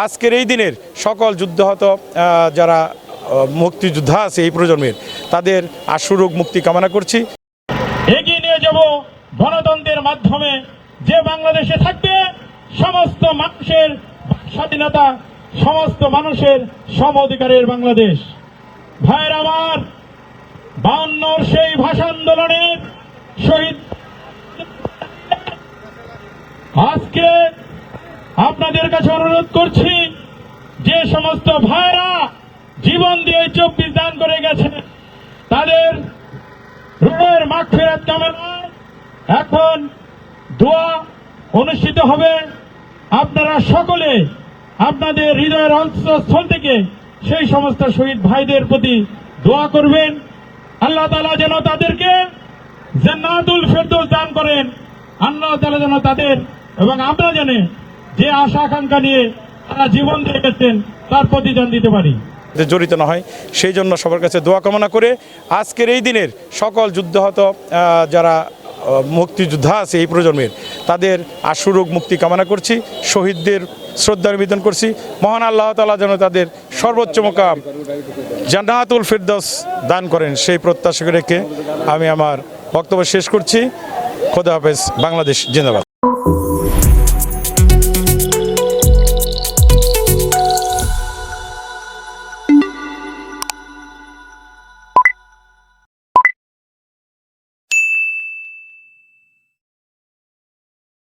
আজকের এই দিনের সকল যুদ্ধাহত যারা মুক্তিযোদ্ধা আছে এই প্রজন্মের, তাদের আশুরোগ মুক্তি কামনা করছি। এগিয়ে নিয়ে যাব গণতন্ত্রের মাধ্যমে, যে বাংলাদেশে থাকবে সমস্ত মানুষের স্বাধীনতা, সমস্ত মানুষের সম অধিকারের বাংলাদেশ। ভাইয়ের আমার, 52 সেই ভাষা আন্দোলনের শহীদ আজকে আপনাদের কাছে অনুরোধ করছি, যে সমস্ত ভাইরা জীবন দিয়ে 24 দান করে গেছে, তাদের রুহের মাগফিরাত কামনায় এখন দোয়া অনুষ্ঠিত হবে। আপনারা সকলে আপনাদের হৃদয়ের অন্তঃস্থল থেকে সেই সমস্ত শহীদ ভাইদের প্রতি দোয়া করবেন। আল্লাহ তাআলা যেন তাদেরকে জান্নাতুল ফেরদৌস দান করেন। আল্লাহ তাআলা যেন তাদের এবং আমরা জানি যে আশা আকাঙ্ক্ষা নিয়ে তারা জীবন দিয়ে গেছেন তার প্রতিদান দিতে পারি, জড়িত না হয়, সেই জন্য সবার কাছে দোয়া কামনা করে আজকের এই দিনের সকল যুদ্ধাহত যারা মুক্তিযোদ্ধা আছে এই প্রজন্মের, তাদের আশুরোগ মুক্তি কামনা করছি। শহীদদের শ্রদ্ধা নিবেদন করছি। মহান আল্লাহ তাআলা যেন তাদের সর্বোচ্চ মোকাম জান্নাতুল ফেরদৌস দান করেন, সেই প্রত্যাশা রেখে আমি আমার বক্তব্য শেষ করছি। খোদা হাফেজ। বাংলাদেশ জিন্দাবাদ।